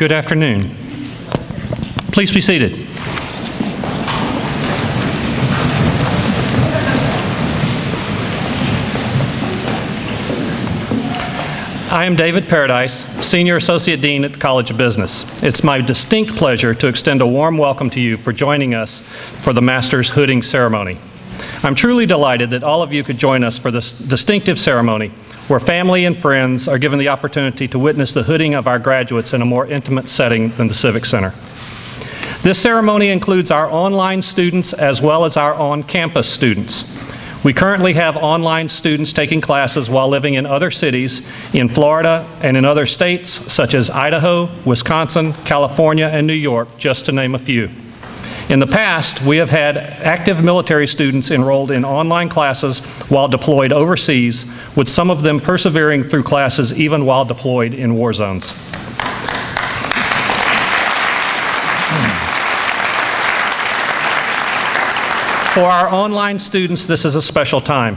Good afternoon. Please be seated. I am David Paradise, Senior Associate Dean at the College of Business. It's my distinct pleasure to extend a warm welcome to you for joining us for the Master's Hooding Ceremony. I'm truly delighted that all of you could join us for this distinctive ceremony where family and friends are given the opportunity to witness the hooding of our graduates in a more intimate setting than the Civic Center. This ceremony includes our online students as well as our on-campus students. We currently have online students taking classes while living in other cities in Florida and in other states such as Idaho, Wisconsin, California, and New York, just to name a few. In the past, we have had active military students enrolled in online classes while deployed overseas, with some of them persevering through classes even while deployed in war zones. For our online students, this is a special time.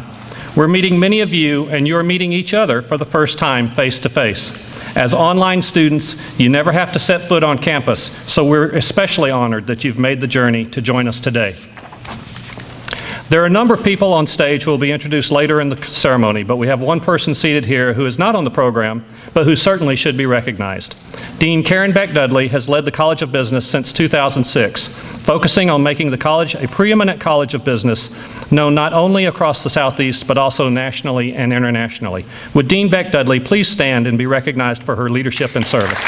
We're meeting many of you, and you're meeting each other for the first time face-to-face. As online students, you never have to set foot on campus, so we're especially honored that you've made the journey to join us today. There are a number of people on stage who will be introduced later in the ceremony, but we have one person seated here who is not on the program, but who certainly should be recognized. Dean Karen Beck-Dudley has led the College of Business since 2006, focusing on making the college a preeminent college of business, known not only across the Southeast, but also nationally and internationally. Would Dean Beck-Dudley please stand and be recognized for her leadership and service?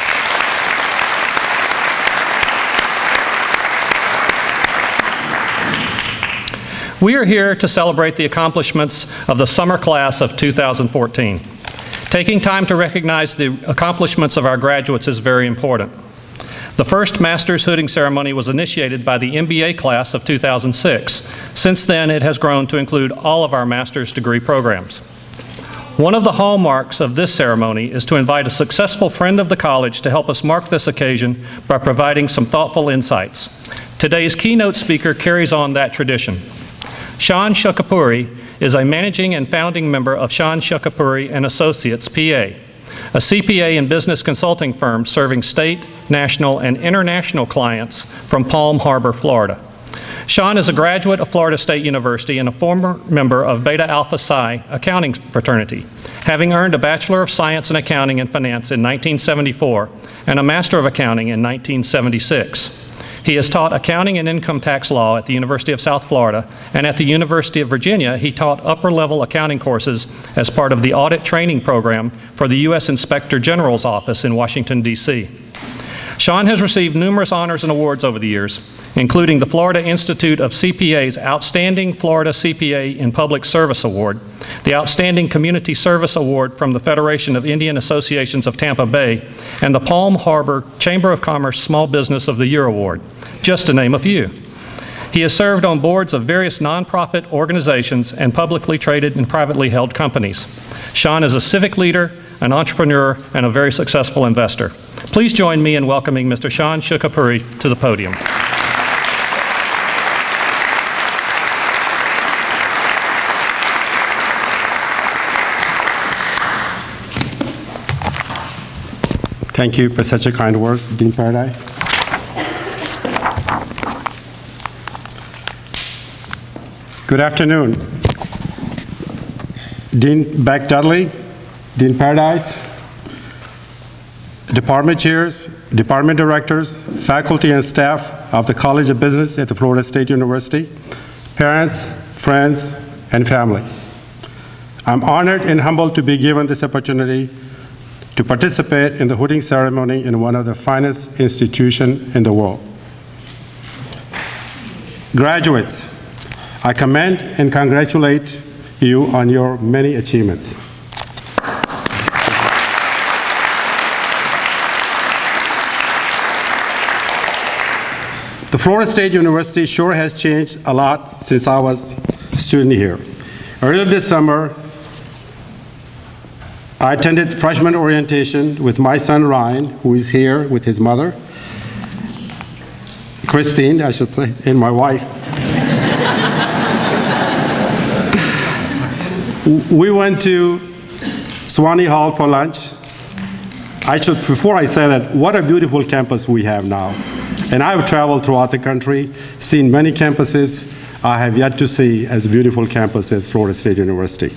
We are here to celebrate the accomplishments of the summer class of 2014. Taking time to recognize the accomplishments of our graduates is very important. The first Master's Hooding ceremony was initiated by the MBA class of 2006. Since then, it has grown to include all of our master's degree programs. One of the hallmarks of this ceremony is to invite a successful friend of the college to help us mark this occasion by providing some thoughtful insights. Today's keynote speaker carries on that tradition. Shan Shukapuri is a managing and founding member of Shan Shukapuri and Associates, PA, a CPA and business consulting firm serving state, national, and international clients from Palm Harbor, Florida. Shan is a graduate of Florida State University and a former member of Beta Alpha Psi accounting fraternity, having earned a Bachelor of Science in Accounting and Finance in 1974 and a Master of Accounting in 1976. He has taught accounting and income tax law at the University of South Florida, and at the University of Virginia, he taught upper-level accounting courses as part of the audit training program for the U.S. Inspector General's Office in Washington, D.C. Shan has received numerous honors and awards over the years, including the Florida Institute of CPA's Outstanding Florida CPA in Public Service Award, the Outstanding Community Service Award from the Federation of Indian Associations of Tampa Bay, and the Palm Harbor Chamber of Commerce Small Business of the Year Award, just to name a few. He has served on boards of various nonprofit organizations and publicly traded and privately held companies. Shan is a civic leader, an entrepreneur, and a very successful investor. Please join me in welcoming Mr. Shan Shukapuri to the podium. Thank you for such a kind words, Dean Paradise. Good afternoon. Dean Beck-Dudley, Dean Paradise, department chairs, department directors, faculty and staff of the College of Business at the Florida State University, parents, friends, and family. I'm honored and humbled to be given this opportunity to participate in the hooding ceremony in one of the finest institutions in the world. Graduates, I commend and congratulate you on your many achievements. The Florida State University sure has changed a lot since I was a student here. Earlier this summer, I attended freshman orientation with my son Ryan, who is here with his mother, Christine, I should say, and my wife. We went to Swanee Hall for lunch. before I say that, what a beautiful campus we have now. And I've traveled throughout the country, seen many campuses. I have yet to see as beautiful campus as Florida State University.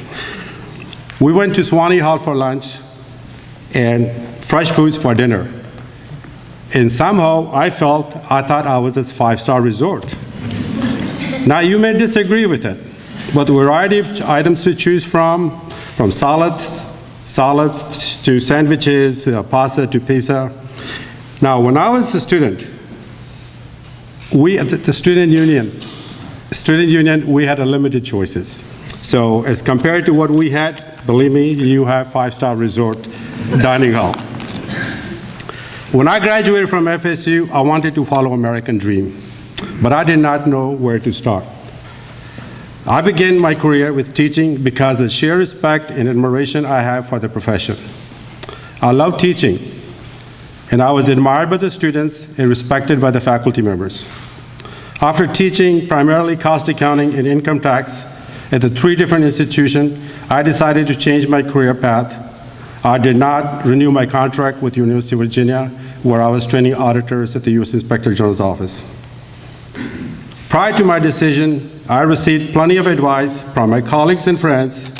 We went to Swanee Hall for lunch and fresh foods for dinner. And somehow I thought I was at a five-star resort. Now you may disagree with it, but the variety of items to choose from salads to sandwiches, pasta to pizza. Now when I was a student, we at the student union, we had a limited choices. So as compared to what we had, believe me, you have five-star resort dining hall. When I graduated from FSU, I wanted to follow American dream, but I did not know where to start. I began my career with teaching because of the sheer respect and admiration I have for the profession. I love teaching, and I was admired by the students and respected by the faculty members. After teaching primarily cost accounting and income tax at the 3 different institutions, I decided to change my career path. I did not renew my contract with the University of Virginia, where I was training auditors at the U.S. Inspector General's office. Prior to my decision, I received plenty of advice from my colleagues and friends.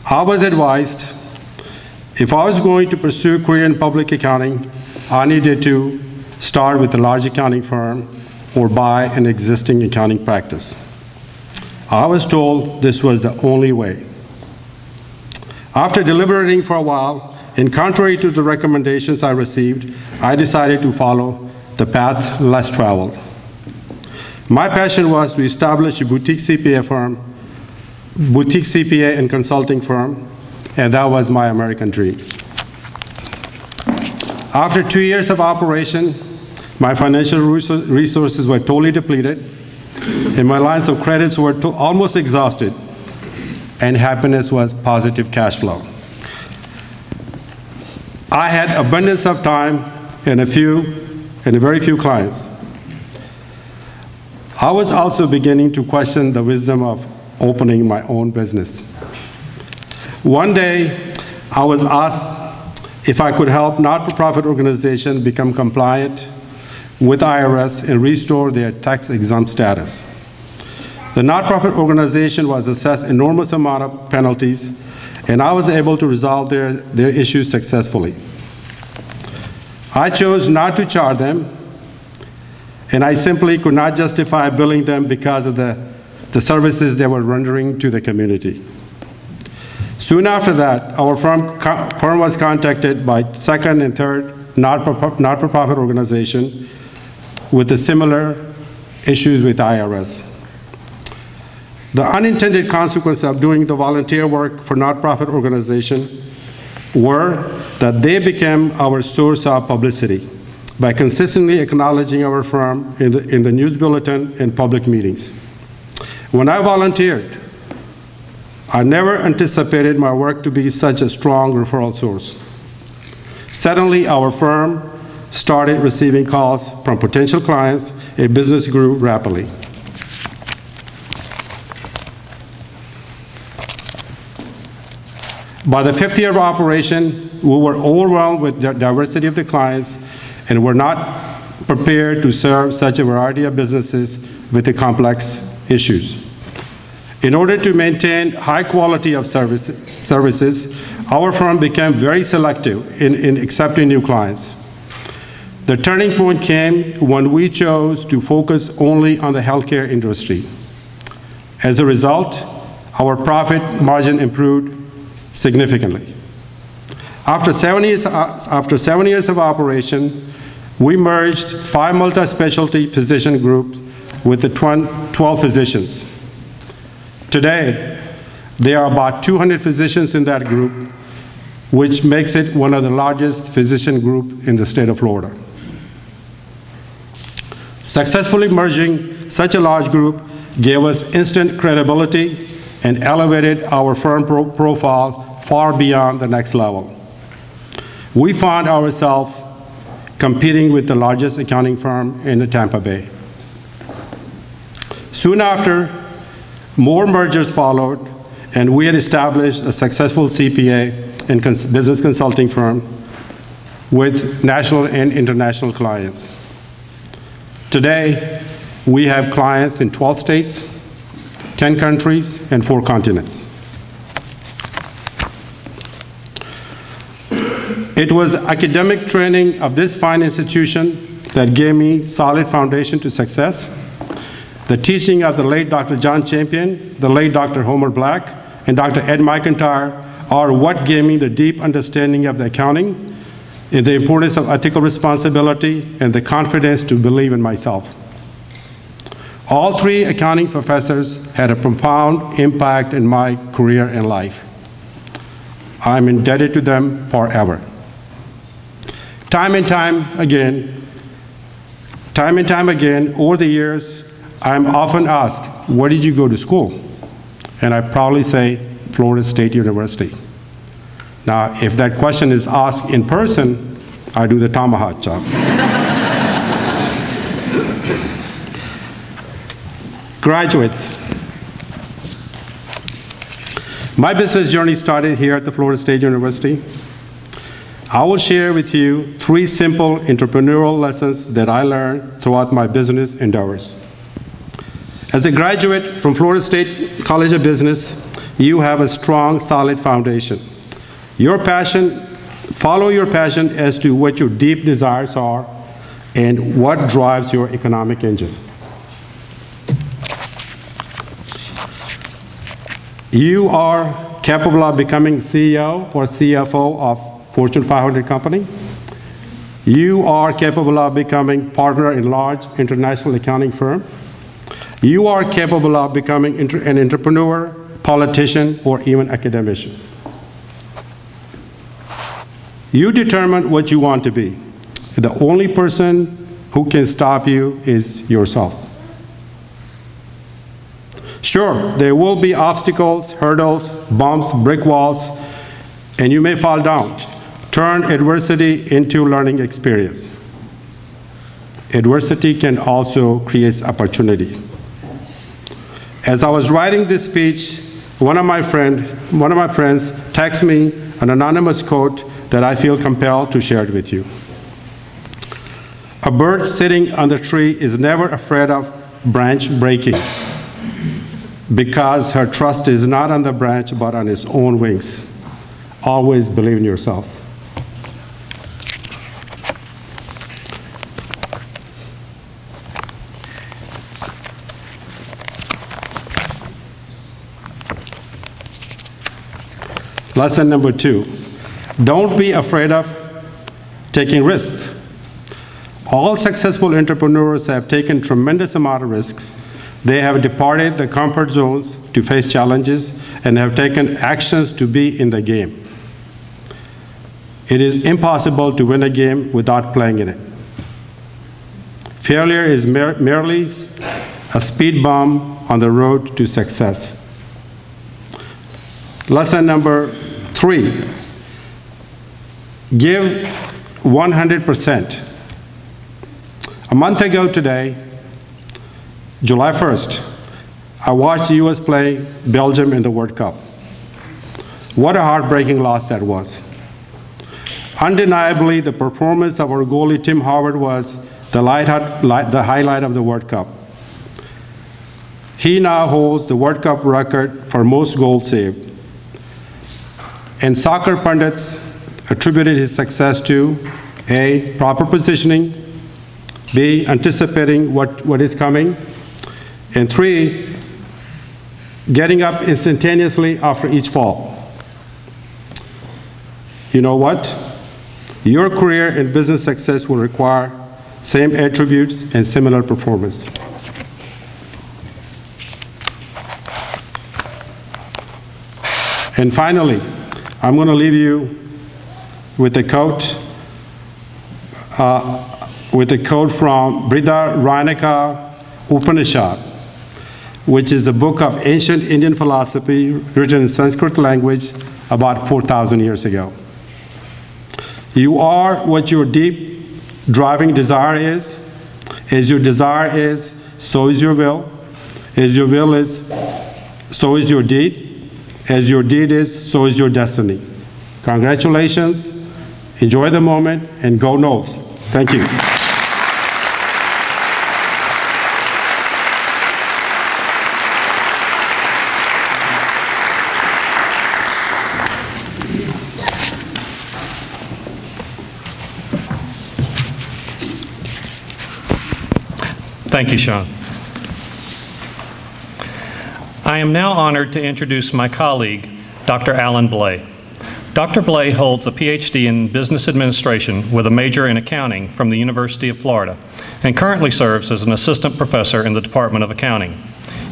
I was advised if I was going to pursue a career in public accounting, I needed to start with a large accounting firm or buy an existing accounting practice. I was told this was the only way. After deliberating for a while, and contrary to the recommendations I received, I decided to follow the path less traveled. My passion was to establish a boutique CPA and consulting firm, and that was my American dream. After 2 years of operation, my financial resources were totally depleted, and my lines of credits were almost exhausted, and happiness was positive cash flow. I had abundance of time and very few clients. I was also beginning to question the wisdom of opening my own business. One day, I was asked if I could help not-for-profit organizations become compliant with IRS and restore their tax-exempt status. The not-profit organization was assessed enormous amount of penalties, and I was able to resolve their issues successfully. I chose not to charge them, and I simply could not justify billing them because of the services they were rendering to the community. Soon after that, our firm was contacted by second and third not-for-profit organization with the similar issues with IRS. The unintended consequence of doing the volunteer work for not-profit organization were that they became our source of publicity by consistently acknowledging our firm in the news bulletin and public meetings. When I volunteered, I never anticipated my work to be such a strong referral source. Suddenly, our firm started receiving calls from potential clients, and business grew rapidly. By the 5th year of operation, we were overwhelmed with the diversity of the clients and were not prepared to serve such a variety of businesses with the complex issues. In order to maintain high quality of services, our firm became very selective in accepting new clients. The turning point came when we chose to focus only on the healthcare industry. As a result, our profit margin improved significantly. After 7 years of operation, we merged 5 multi-specialty physician groups with the 12 physicians. Today, there are about 200 physicians in that group, which makes it one of the largest physician groups in the state of Florida. Successfully merging such a large group gave us instant credibility and elevated our firm profile far beyond the next level. We found ourselves competing with the largest accounting firm in Tampa Bay. Soon after, more mergers followed, and we had established a successful CPA and business consulting firm with national and international clients. Today, we have clients in 12 states, 10 countries, and 4 continents. It was academic training of this fine institution that gave me solid foundation to success. The teaching of the late Dr. John Champion, the late Dr. Homer Black, and Dr. Ed McIntyre are what gave me the deep understanding of the accounting, and the importance of ethical responsibility, and the confidence to believe in myself. All 3 accounting professors had a profound impact in my career and life. I'm indebted to them forever. Time and time again, over the years, I'm often asked, where did you go to school? And I proudly say, Florida State University. Now, if that question is asked in person, I do the tomahawk chop. Graduates, my business journey started here at the Florida State University. I will share with you 3 simple entrepreneurial lessons that I learned throughout my business endeavors. As a graduate from Florida State College of Business, you have a strong, solid foundation. Follow your passion as to what your deep desires are and what drives your economic engine. You are capable of becoming CEO or CFO of Fortune 500 company. You are capable of becoming partner in large international accounting firm. You are capable of becoming an entrepreneur, politician, or even academician. You determine what you want to be. The only person who can stop you is yourself. Sure, there will be obstacles, hurdles, bumps, brick walls, and you may fall down. Turn adversity into learning experience. Adversity can also create opportunity. As I was writing this speech, one of my friends texted me an anonymous quote that I feel compelled to share it with you. A bird sitting on the tree is never afraid of branch breaking because her trust is not on the branch but on its own wings. Always believe in yourself. Lesson number 2, don't be afraid of taking risks. All successful entrepreneurs have taken tremendous amount of risks. They have departed the comfort zones to face challenges and have taken actions to be in the game. It is impossible to win a game without playing in it. Failure is merely a speed bump on the road to success. Lesson number 3, give 100%. A month ago today, July 1st, I watched the U.S. play Belgium in the World Cup. What a heartbreaking loss that was. Undeniably, the performance of our goalie Tim Howard was the highlight of the World Cup. He now holds the World Cup record for most goals saved. And soccer pundits attributed his success to A, proper positioning, B, anticipating what is coming, and 3, getting up instantaneously after each fall. You know what? Your career and business success will require same attributes and similar performance. And finally, I'm going to leave you with a quote from Brihadaranyaka Upanishad, which is a book of ancient Indian philosophy written in Sanskrit language about 4,000 years ago. You are what your deep driving desire is. As your desire is, so is your will. As your will is, so is your deed. As your deed is, so is your destiny. Congratulations, Enjoy the moment, and go Noles. Thank you. Thank you, Sean. I am now honored to introduce my colleague, Dr. Alan Blay. Dr. Blay holds a PhD in Business Administration with a major in accounting from the University of Florida and currently serves as an assistant professor in the Department of Accounting.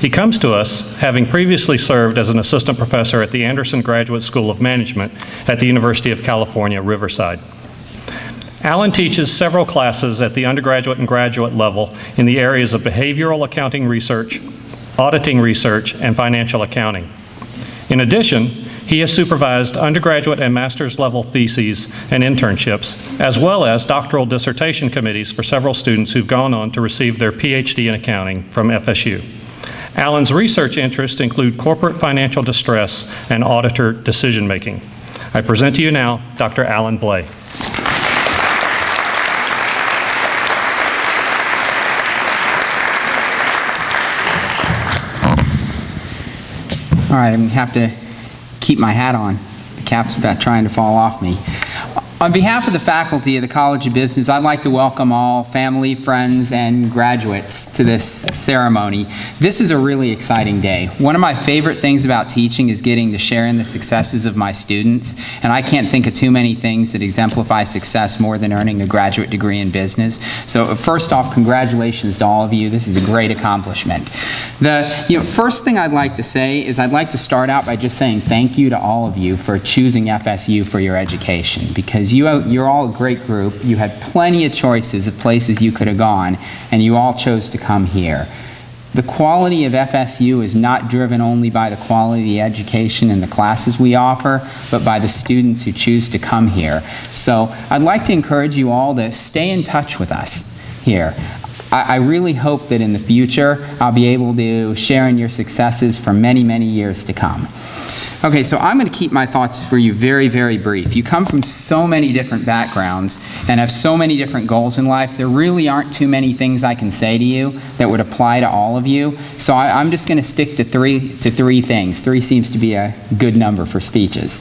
He comes to us having previously served as an assistant professor at the Anderson Graduate School of Management at the University of California, Riverside. Alan teaches several classes at the undergraduate and graduate level in the areas of behavioral accounting research, auditing research, and financial accounting. In addition, he has supervised undergraduate and master's level theses and internships, as well as doctoral dissertation committees for several students who've gone on to receive their PhD in accounting from FSU. Alan's research interests include corporate financial distress and auditor decision making. I present to you now Dr. Alan Blay. All right, I'm going to have to keep my hat on. The cap's about trying to fall off me. On behalf of the faculty of the College of Business, I'd like to welcome all family, friends, and graduates to this ceremony. This is a really exciting day. One of my favorite things about teaching is getting to share in the successes of my students, and I can't think of too many things that exemplify success more than earning a graduate degree in business. So first off, congratulations to all of you. This is a great accomplishment. The first thing I'd like to say is I'd like to start out by just saying thank you to all of you for choosing FSU for your education, because you're all a great group. You had plenty of choices of places you could have gone, and you all chose to come here. The quality of FSU is not driven only by the quality of the education and the classes we offer, but by the students who choose to come here. So I'd like to encourage you all to stay in touch with us here. I really hope that in the future I'll be able to share in your successes for many, many years to come. Okay, so I'm going to keep my thoughts for you very, very brief. You come from so many different backgrounds and have so many different goals in life. There really aren't too many things I can say to you that would apply to all of you. So I'm just going to stick to three things. 3 seems to be a good number for speeches.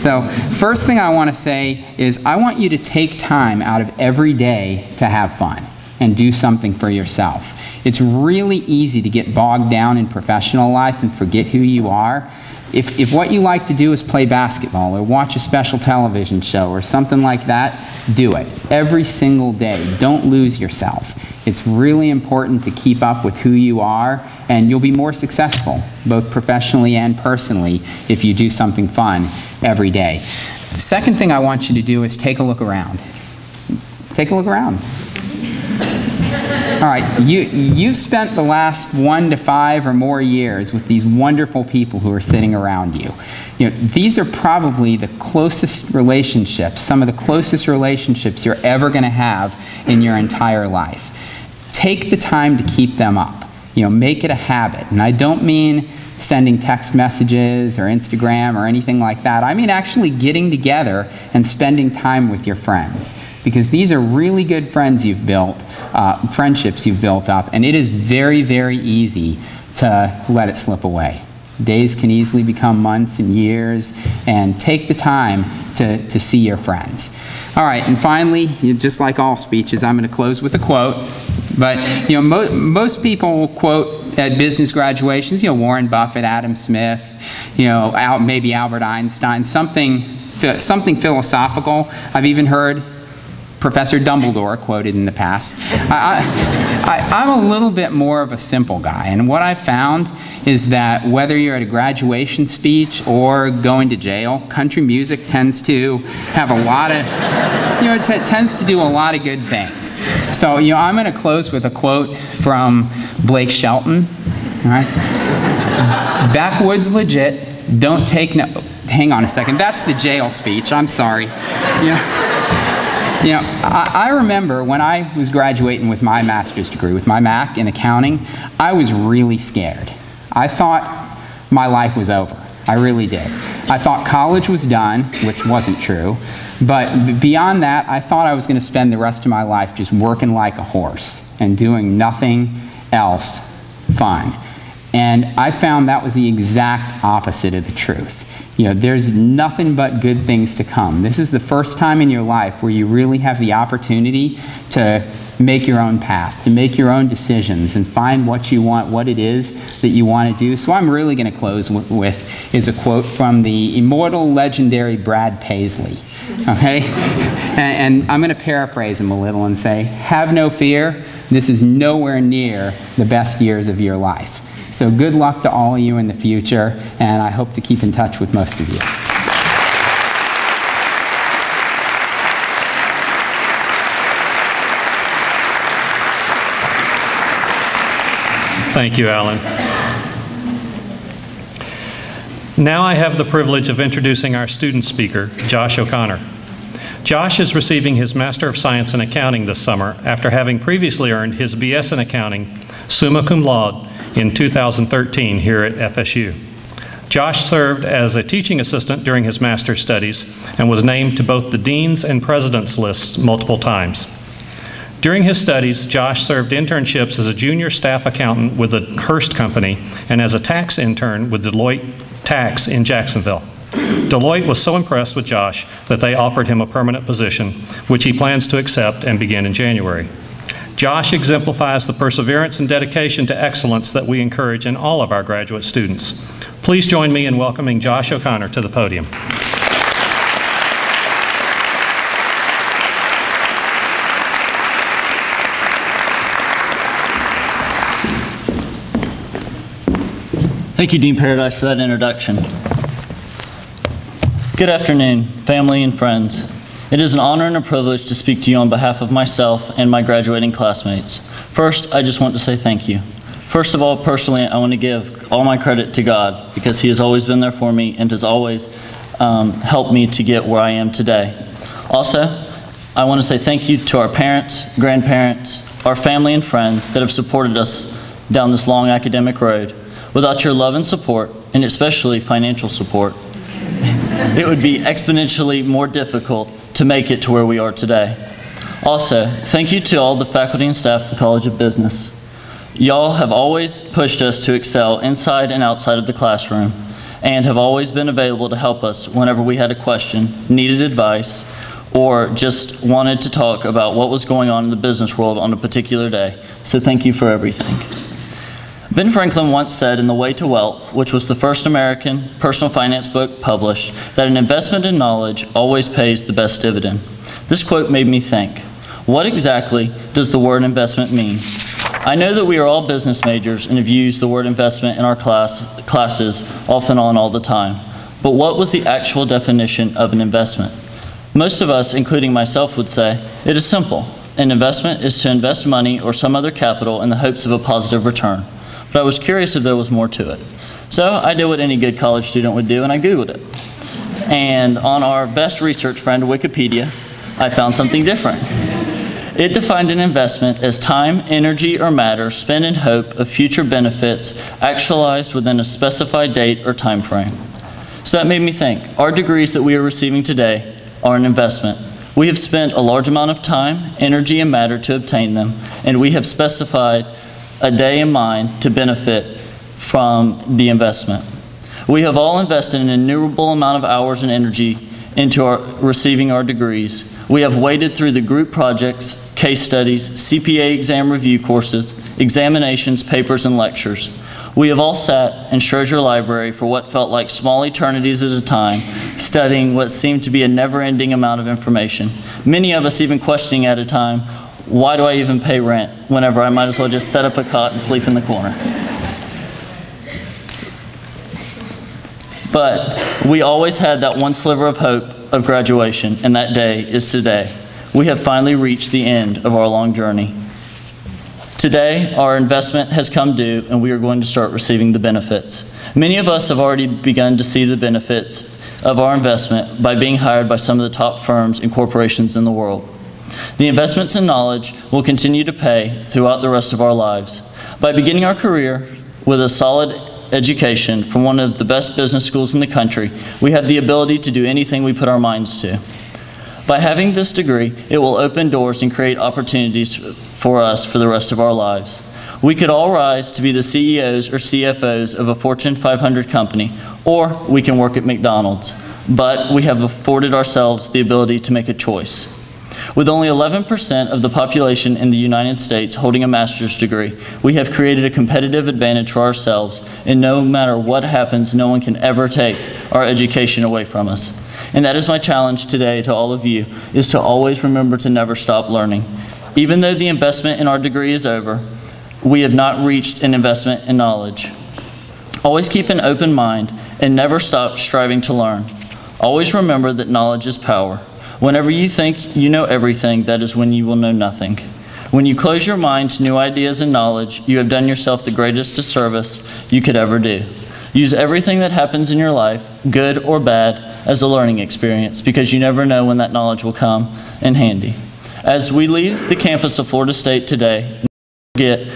So first thing I want to say is I want you to take time out of every day to have fun and do something for yourself. It's really easy to get bogged down in professional life and forget who you are. If what you like to do is play basketball or watch a special television show or something like that, do it every single day. Don't lose yourself. It's really important to keep up with who you are, and you'll be more successful, both professionally and personally, if you do something fun every day. The second thing I want you to do is take a look around. Take a look around. All right, you've spent the last 1 to 5 or more years with these wonderful people who are sitting around you. These are probably the closest relationships, some of the closest relationships you're ever going to have in your entire life. Take the time to keep them up. Make it a habit. And I don't mean sending text messages or Instagram or anything like that. I mean actually getting together and spending time with your friends, because these are really good friends you've built, friendships you've built up, and it is very, very easy to let it slip away. Days can easily become months and years, and take the time to see your friends. All right, and finally, just like all speeches, I'm going to close with a quote. But most people quote at business graduations, Warren Buffett, Adam Smith, maybe Albert Einstein, something philosophical. I've even heard Professor Dumbledore quoted in the past. I'm a little bit more of a simple guy, and what I've found is that whether you're at a graduation speech or going to jail, country music tends to have a lot of, it tends to do a lot of good things. So, I'm going to close with a quote from Blake Shelton. All right? Backwoods legit, don't take no, hang on a second, that's the jail speech, I'm sorry. I remember when I was graduating with my master's degree, with my MAC in accounting, I was really scared. I thought my life was over. I really did. I thought college was done, which wasn't true. But beyond that, I thought I was going to spend the rest of my life just working like a horse and doing nothing else fun. And I found that was the exact opposite of the truth. You know, there's nothing but good things to come. This is the first time in your life where you really have the opportunity to make your own path, to make your own decisions and find what you want, what it is that you want to do. So I'm really going to close with is a quote from the immortal, legendary Brad Paisley. Okay? And I'm going to paraphrase him a little and say, have no fear, this is nowhere near the best years of your life. So good luck to all of you in the future, and I hope to keep in touch with most of you. Thank you, Alan. Now I have the privilege of introducing our student speaker, Josh O'Connor. Josh is receiving his Master of Science in Accounting this summer after having previously earned his BS in Accounting, summa cum laude, in 2013 here at FSU. Josh served as a teaching assistant during his master's studies and was named to both the Dean's and President's lists multiple times. During his studies, Josh served internships as a junior staff accountant with the Hearst Company and as a tax intern with Deloitte Tax in Jacksonville. Deloitte was so impressed with Josh that they offered him a permanent position, which he plans to accept and begin in January. Josh exemplifies the perseverance and dedication to excellence that we encourage in all of our graduate students. Please join me in welcoming Josh O'Connor to the podium. Thank you, Dean Paradise, for that introduction. Good afternoon, family and friends. It is an honor and a privilege to speak to you on behalf of myself and my graduating classmates. First, I just want to say thank you. First of all, personally, I want to give all my credit to God because He has always been there for me and has always helped me to get where I am today. Also, I want to say thank you to our parents, grandparents, our family and friends that have supported us down this long academic road. Without your love and support, and especially financial support, it would be exponentially more difficult to make it to where we are today. Also, thank you to all the faculty and staff of the College of Business. Y'all have always pushed us to excel inside and outside of the classroom and have always been available to help us whenever we had a question, needed advice, or just wanted to talk about what was going on in the business world on a particular day. So thank you for everything. Ben Franklin once said in The Way to Wealth, which was the first American personal finance book published, that an investment in knowledge always pays the best dividend. This quote made me think, what exactly does the word investment mean? I know that we are all business majors and have used the word investment in our classes off and on all the time. But what was the actual definition of an investment? Most of us, including myself, would say it is simple. An investment is to invest money or some other capital in the hopes of a positive return. But I was curious if there was more to it. So I did what any good college student would do, and I Googled it. And on our best research friend, Wikipedia, I found something different. It defined an investment as time, energy, or matter spent in hope of future benefits actualized within a specified date or time frame. So that made me think, our degrees that we are receiving today are an investment. We have spent a large amount of time, energy, and matter to obtain them, and we have specified a day in mind to benefit from the investment. We have all invested an innumerable amount of hours and energy into receiving our degrees. We have waded through the group projects, case studies, CPA exam review courses, examinations, papers, and lectures. We have all sat in Schrodinger Library for what felt like small eternities at a time, studying what seemed to be a never-ending amount of information. Many of us even questioning at a time, why do I even pay rent whenever I might as well just set up a cot and sleep in the corner? But we always had that one sliver of hope of graduation, and that day is today. We have finally reached the end of our long journey. Today, our investment has come due, and we are going to start receiving the benefits. Many of us have already begun to see the benefits of our investment by being hired by some of the top firms and corporations in the world. The investments in knowledge will continue to pay throughout the rest of our lives. By beginning our career with a solid education from one of the best business schools in the country, we have the ability to do anything we put our minds to. By having this degree, it will open doors and create opportunities for us for the rest of our lives. We could all rise to be the CEOs or CFOs of a Fortune 500 company, or we can work at McDonald's, but we have afforded ourselves the ability to make a choice. With only 11% of the population in the United States holding a master's degree, we have created a competitive advantage for ourselves, and no matter what happens, no one can ever take our education away from us. And that is my challenge today to all of you, is to always remember to never stop learning. Even though the investment in our degree is over, we have not reached an investment in knowledge. Always keep an open mind and never stop striving to learn. Always remember that knowledge is power. Whenever you think you know everything, that is when you will know nothing. When you close your mind to new ideas and knowledge, you have done yourself the greatest disservice you could ever do. Use everything that happens in your life, good or bad, as a learning experience, because you never know when that knowledge will come in handy. As we leave the campus of Florida State today, never forget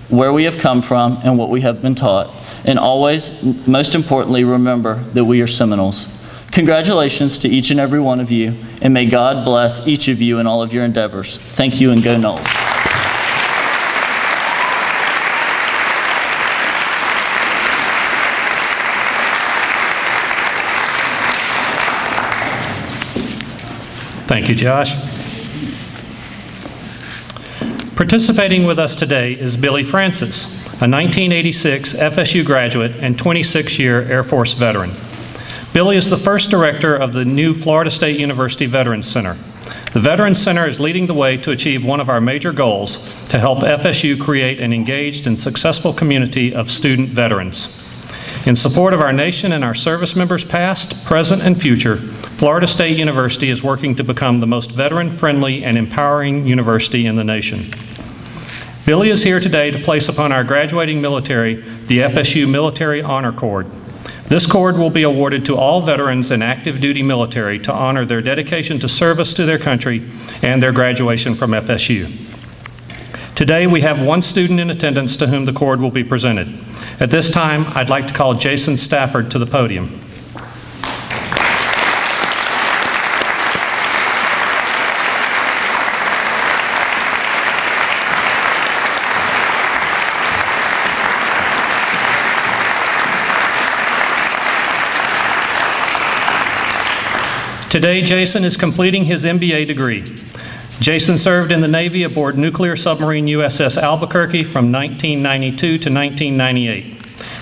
where we have come from and what we have been taught. And always, most importantly, remember that we are Seminoles. Congratulations to each and every one of you, and may God bless each of you in all of your endeavors. Thank you, and go Noles. Thank you, Josh. Participating with us today is Billy Francis, a 1986 FSU graduate and 26-year Air Force veteran. Billy is the first director of the new Florida State University Veterans Center. The Veterans Center is leading the way to achieve one of our major goals, to help FSU create an engaged and successful community of student veterans. In support of our nation and our service members past, present, and future, Florida State University is working to become the most veteran-friendly and empowering university in the nation. Billy is here today to place upon our graduating military the FSU Military Honor Cord. This cord will be awarded to all veterans in active duty military to honor their dedication to service to their country and their graduation from FSU. Today we have one student in attendance to whom the cord will be presented. At this time, I'd like to call Jason Stafford to the podium. Today, Jason is completing his MBA degree. Jason served in the Navy aboard nuclear submarine USS Albuquerque from 1992 to 1998.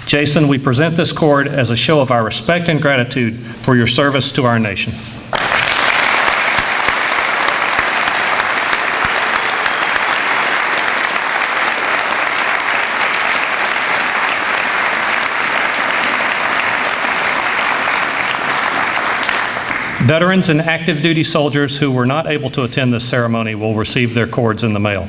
Jason, we present this cord as a show of our respect and gratitude for your service to our nation. Veterans and active duty soldiers who were not able to attend this ceremony will receive their cords in the mail.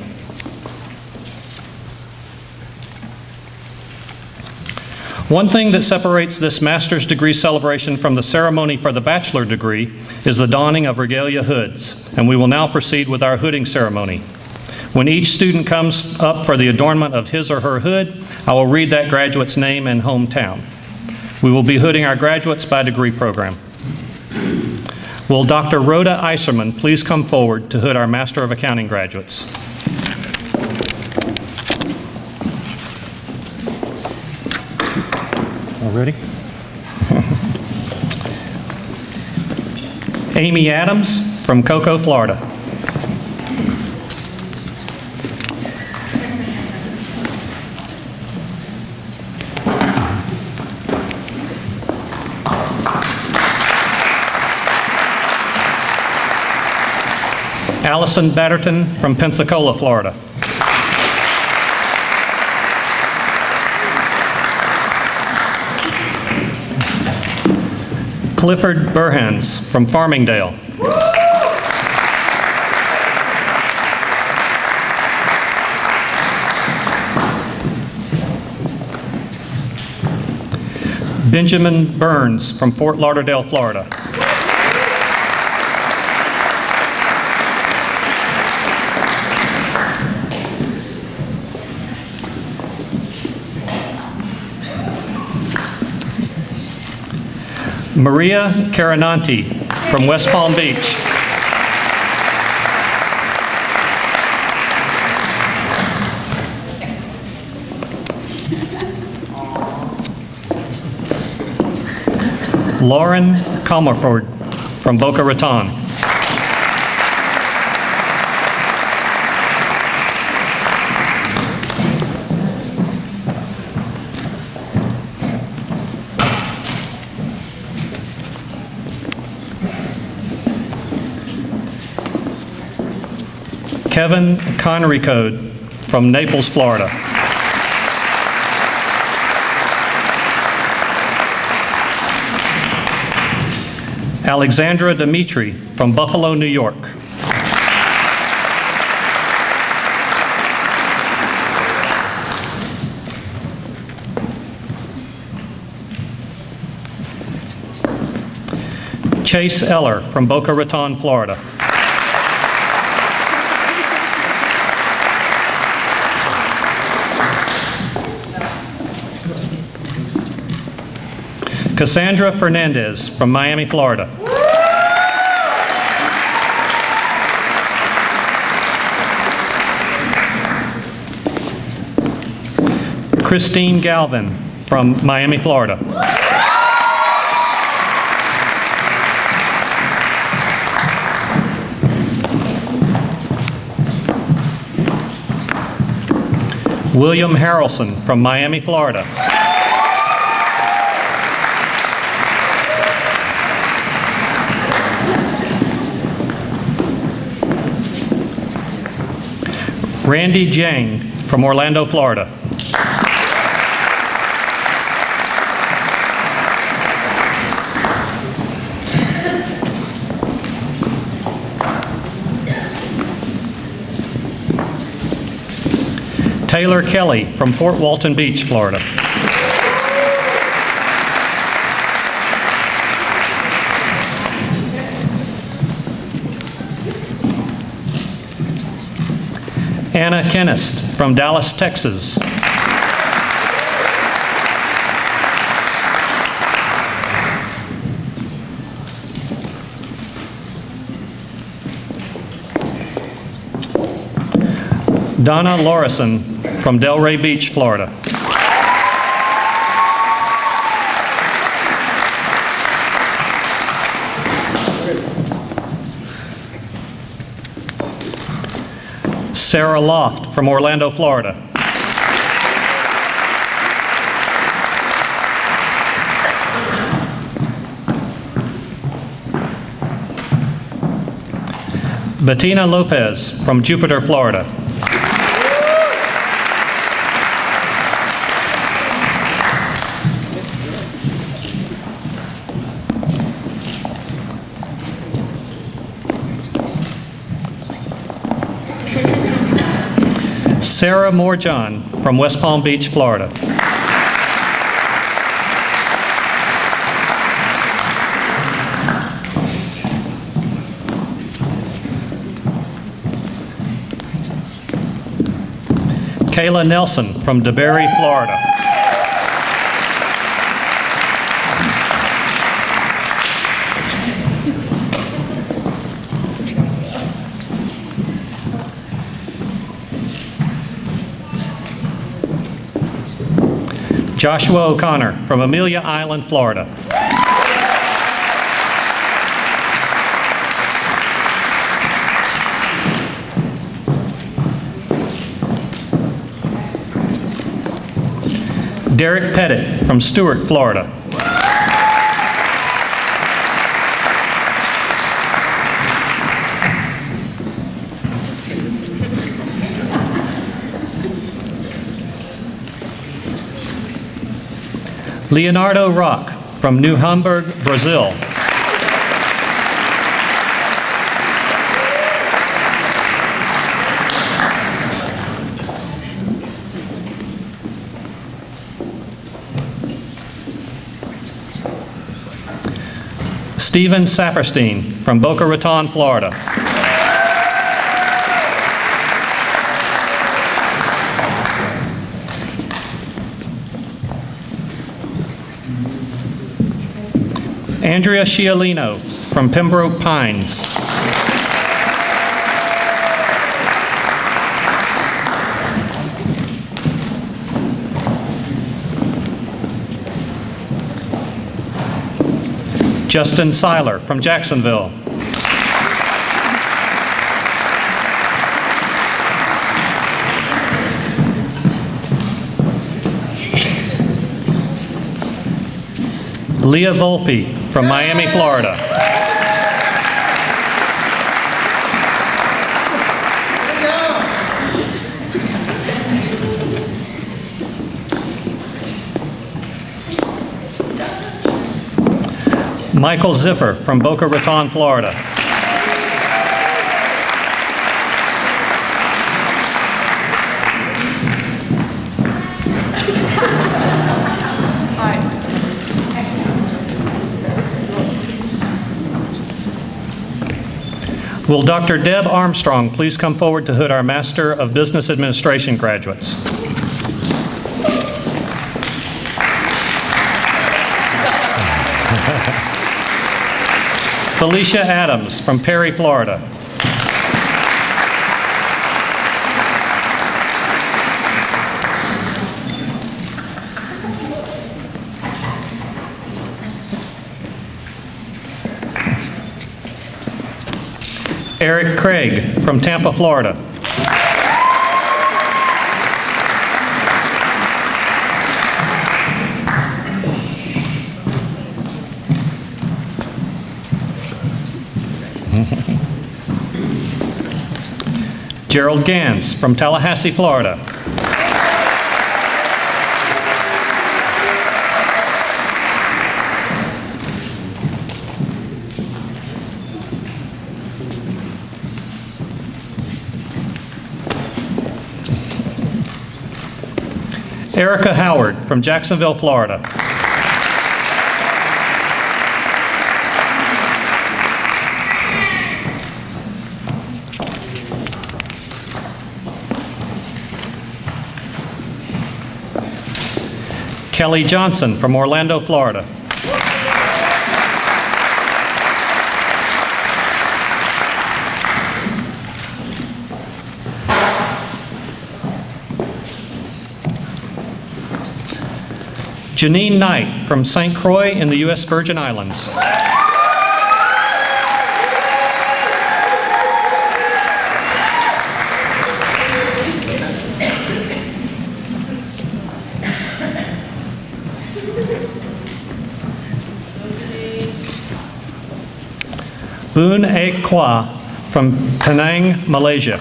One thing that separates this master's degree celebration from the ceremony for the bachelor degree is the donning of regalia hoods, and we will now proceed with our hooding ceremony. When each student comes up for the adornment of his or her hood, I will read that graduate's name and hometown. We will be hooding our graduates by degree program. Will Dr. Rhoda Iserman please come forward to hood our Master of Accounting graduates? All ready? Amy Adams from Cocoa, Florida. Allison Batterton from Pensacola, Florida. Clifford Burhans from Farmingdale. Benjamin Burns from Fort Lauderdale, Florida. Maria Carinanti from West Palm Beach. Lauren Comerford from Boca Raton. Kevin Conrico from Naples, Florida. Alexandra Dimitri from Buffalo, New York. Chase Eller from Boca Raton, Florida. Cassandra Fernandez from Miami, Florida. Christine Galvin from Miami, Florida. William Harrelson from Miami, Florida. Randy Jang from Orlando, Florida. Taylor Kelly from Fort Walton Beach, Florida. Anna Kennist from Dallas, Texas. Donna Lorison from Delray Beach, Florida. Sarah Loft from Orlando, Florida. Bettina Lopez from Jupiter, Florida. Sarah Moorjohn from West Palm Beach, Florida. Kayla Nelson from DeBerry, Florida. Joshua O'Connor from Amelia Island, Florida. Derek Pettit from Stuart, Florida. Leonardo Rock from New Hamburg, Brazil. Stephen Saperstein from Boca Raton, Florida. Andrea Sciolino from Pembroke Pines. Justin Seiler from Jacksonville. Leah Volpe from Miami, Florida. Michael Ziffer from Boca Raton, Florida. Will Dr. Deb Armstrong please come forward to hood our Master of Business Administration graduates? Felicia Adams from Perry, Florida. Eric Craig from Tampa, Florida. Gerald Gans from Tallahassee, Florida. Erica Howard from Jacksonville, Florida. Kelly Johnson from Orlando, Florida. Janine Knight from St. Croix in the U.S. Virgin Islands. Boon Ek Kwa from Penang, Malaysia.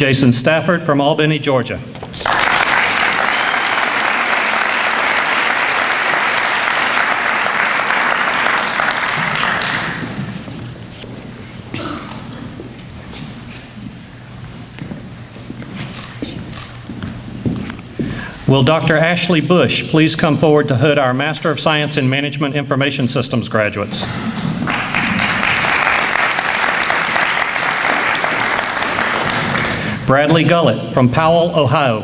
Jason Stafford from Albany, Georgia. Will Dr. Ashley Bush please come forward to hood our Master of Science in Management Information Systems graduates? Bradley Gullett from Powell, Ohio.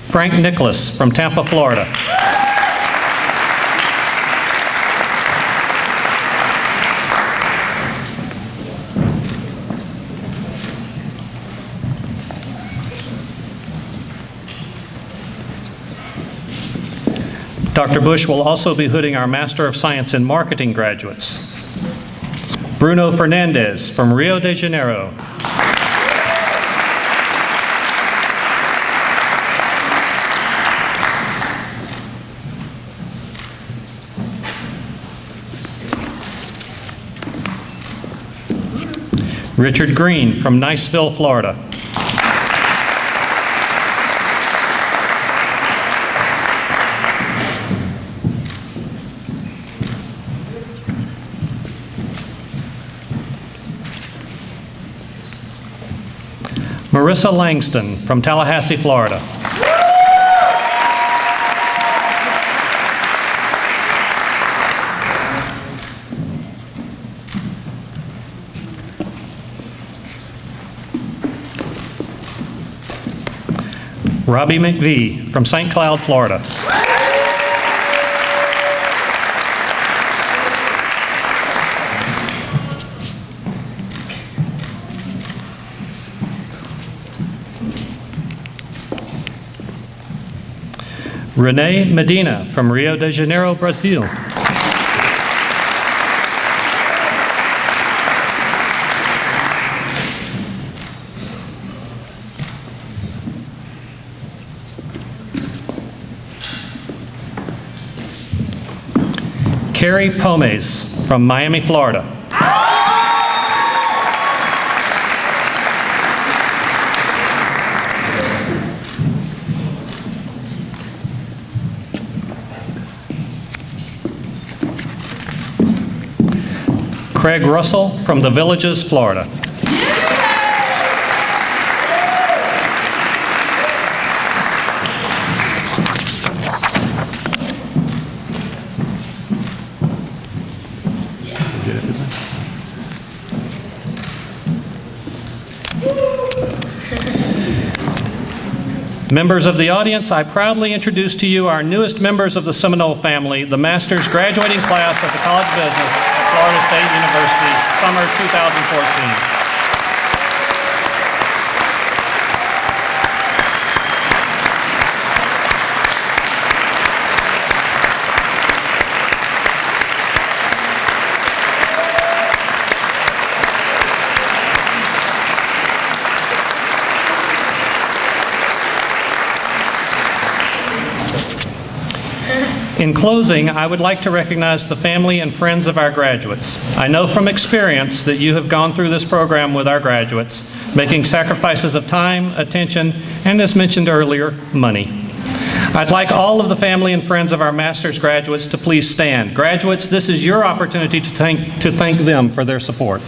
Frank Nicholas from Tampa, Florida. Dr. Bush will also be hooding our Master of Science in Marketing graduates. Bruno Fernandez from Rio de Janeiro. Richard Green from Niceville, Florida. Marissa Langston from Tallahassee, Florida. Robbie McVie from St. Cloud, Florida. Renee Medina from Rio de Janeiro, Brazil. Carrie Pomes from Miami, Florida. Craig Russell from The Villages, Florida. Members of the audience, I proudly introduce to you our newest members of the Seminole family, the master's graduating class of the College of Business at Florida State University, summer 2014. In closing, I would like to recognize the family and friends of our graduates. I know from experience that you have gone through this program with our graduates, making sacrifices of time, attention, and as mentioned earlier, money. I'd like all of the family and friends of our master's graduates to please stand. Graduates, this is your opportunity to thank them for their support.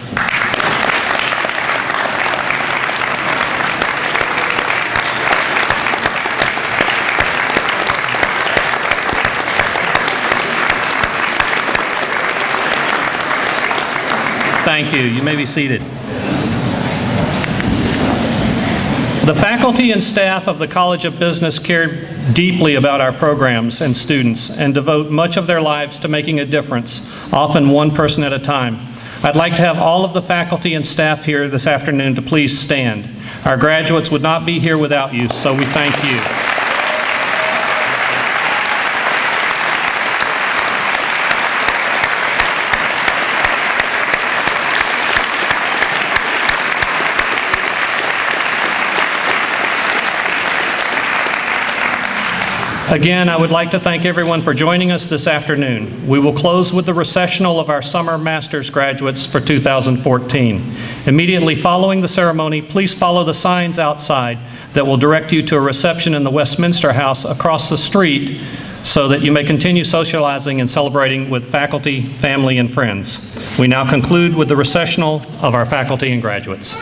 Thank you. You may be seated. The faculty and staff of the College of Business care deeply about our programs and students and devote much of their lives to making a difference, often one person at a time. I'd like to have all of the faculty and staff here this afternoon to please stand. Our graduates would not be here without you, so we thank you. Again, I would like to thank everyone for joining us this afternoon. We will close with the recessional of our summer master's graduates for 2014. Immediately following the ceremony, please follow the signs outside that will direct you to a reception in the Westminster House across the street so that you may continue socializing and celebrating with faculty, family, and friends. We now conclude with the recessional of our faculty and graduates.